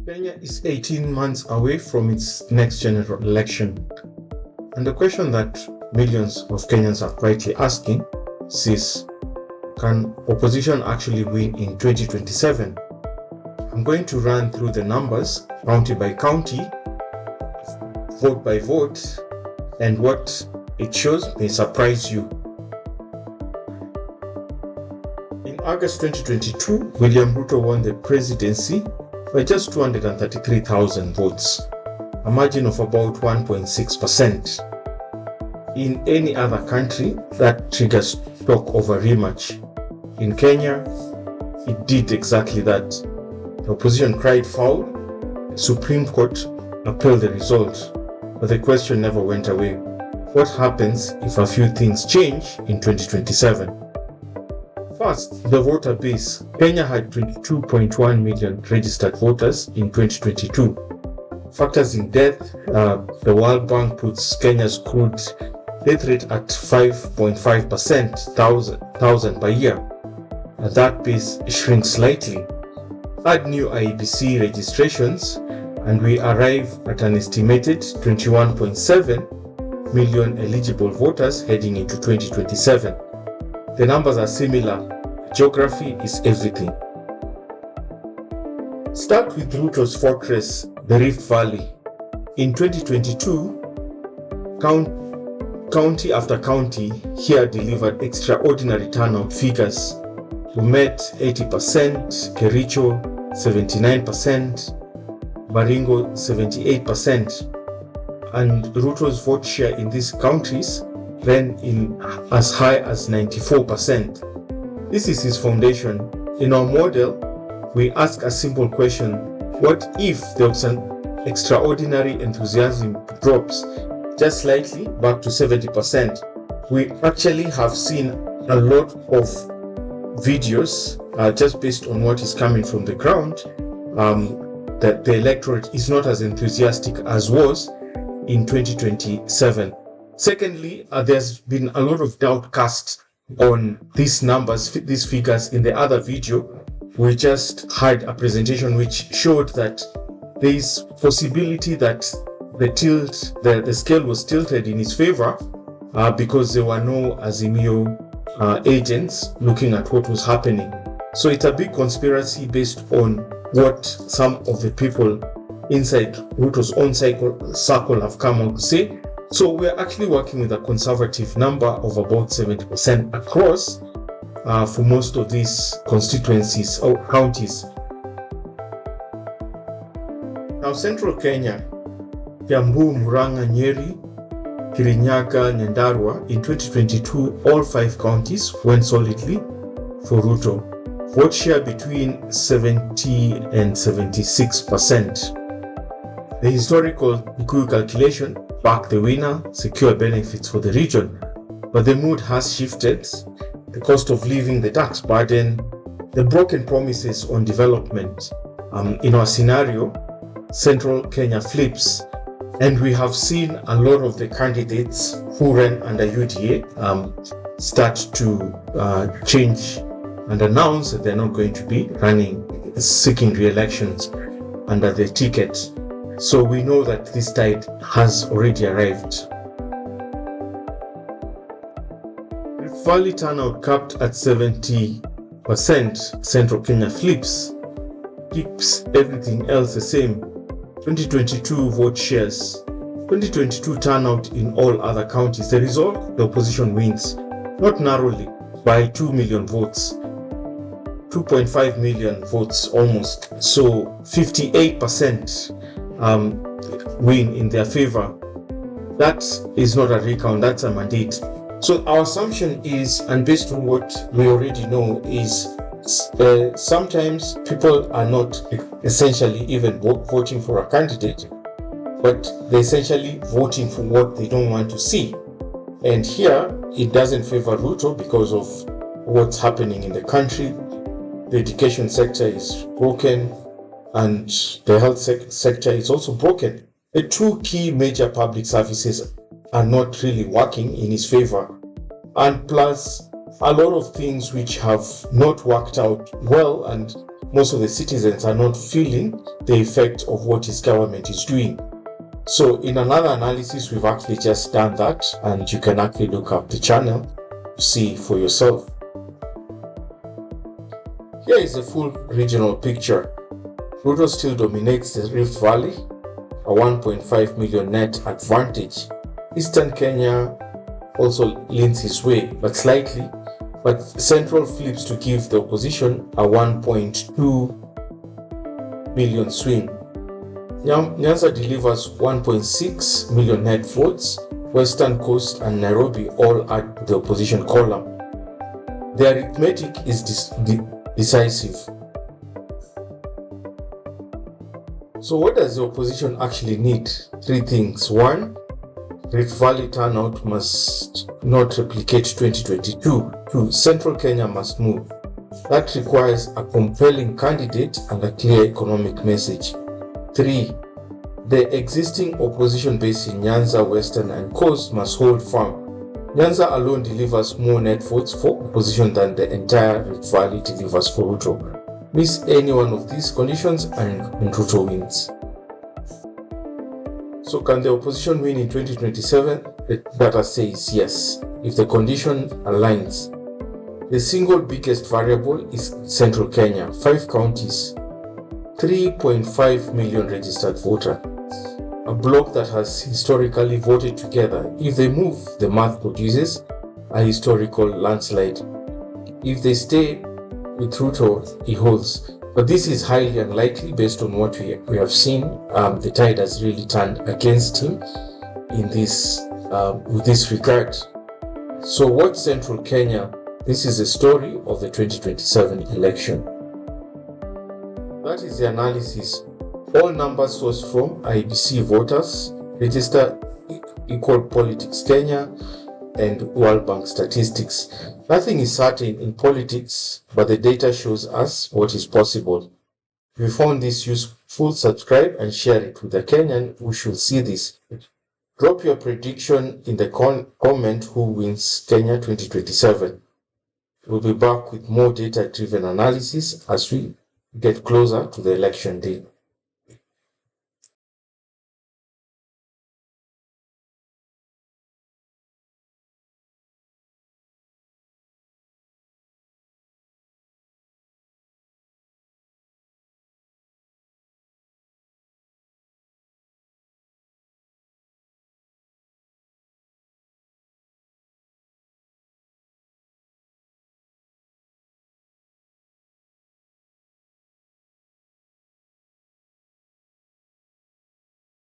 Kenya is 18 months away from its next general election. And the question that millions of Kenyans are quietly asking is, can opposition actually win in 2027? I'm going to run through the numbers, county by county, vote by vote, and what it shows may surprise you. In August 2022, William Ruto won the presidency by just 233,000 votes, a margin of about 1.6%. In any other country, that triggers talk of a rematch. In Kenya, it did exactly that. The opposition cried foul, the Supreme Court appealed the result, but the question never went away. What happens if a few things change in 2027? First, the voter base. Kenya had 22.1 million registered voters in 2022. Factors in death, the World Bank puts Kenya's crude death rate at 5.5%, 1,000 per year. That base shrinks slightly. Add new IEBC registrations, and we arrive at an estimated 21.7 million eligible voters heading into 2027. The numbers are similar. Geography is everything. Start with Ruto's fortress, the Rift Valley. In 2022, county after county here delivered extraordinary turnout figures. Bomet 80%, Kericho 79%, Baringo 78%, and Ruto's vote share in these counties ran in as high as 94%. This is his foundation. In our model, we ask a simple question: what if the extraordinary enthusiasm drops just slightly back to 70%? We actually have seen a lot of videos just based on what is coming from the ground that the electorate is not as enthusiastic as was in 2027. Secondly, there's been a lot of doubt cast on these numbers, these figures. In the other video, we just had a presentation which showed that there is possibility that the scale was tilted in his favor because there were no Azimio agents looking at what was happening. So it's a big conspiracy based on what some of the people inside Ruto's own circle have come out to say. So we're actually working with a conservative number of about 70% across for most of these constituencies or counties. Now, Central Kenya, Kiambu, Murang'a, Nyeri, Kirinyaga, Nyandarua, in 2022, all 5 counties went solidly for Ruto. Vote share between 70 and 76%. The historical Niko calculation back the winner, secure benefits for the region, but the mood has shifted. The cost of living, the tax burden, the broken promises on development. In our scenario, Central Kenya flips, and we have seen a lot of the candidates who ran under UDA start to change and announce that they're not going to be seeking re-elections under the ticket. So we know that this tide has already arrived. Rift Valley turnout capped at 70%. Central Kenya flips, keeps everything else the same. 2022 vote shares, 2022 turnout in all other counties. The result, the opposition wins, not narrowly, by 2 million votes. 2.5 million votes almost. So 58% win in their favor. That is not a recount, that's a mandate. So our assumption is, and based on what we already know, is sometimes people are not essentially even voting for a candidate, but they're essentially voting for what they don't want to see. And here, it doesn't favor Ruto because of what's happening in the country. The education sector is broken, and the health sector is also broken. The 2 key major public services are not really working in his favor. And plus, a lot of things which have not worked out well and most of the citizens are not feeling the effect of what his government is doing. So in another analysis, we've actually just done that, and you can actually look up the channel to see for yourself. Here is the full regional picture. Ruto still dominates the Rift Valley, a 1.5 million net advantage. Eastern Kenya also leans his way, but slightly, but Central flips to give the opposition a 1.2 million swing. Nyanza delivers 1.6 million net votes. Western Coast and Nairobi all at the opposition column. The arithmetic is decisive. So what does the opposition actually need? Three things. One, Rift Valley turnout must not replicate 2022. Two, Central Kenya must move. That requires a compelling candidate and a clear economic message. 3. The existing opposition base in Nyanza, Western and Coast must hold firm. Nyanza alone delivers more net votes for opposition than the entire Rift Valley delivers for Ruto. Miss any one of these conditions and Ruto wins. So can the opposition win in 2027? The data says yes, if the condition aligns. The single biggest variable is Central Kenya, 5 counties, 3.5 million registered voters, a bloc that has historically voted together. If they move, the math produces a historical landslide. If they stay with Ruto, he holds. But this is highly unlikely based on what we have seen. The tide has really turned against him in this with this regard. So what Central Kenya? This is the story of the 2027 election. That is the analysis. All numbers sourced from IEBC voters, Register Equal Politics Kenya, and World Bank statistics. Nothing is certain in politics, but the data shows us what is possible. If you found this useful, subscribe and share it with a Kenyan who should see this. Drop your prediction in the comment who wins Kenya 2027. We'll be back with more data-driven analysis as we get closer to the election day.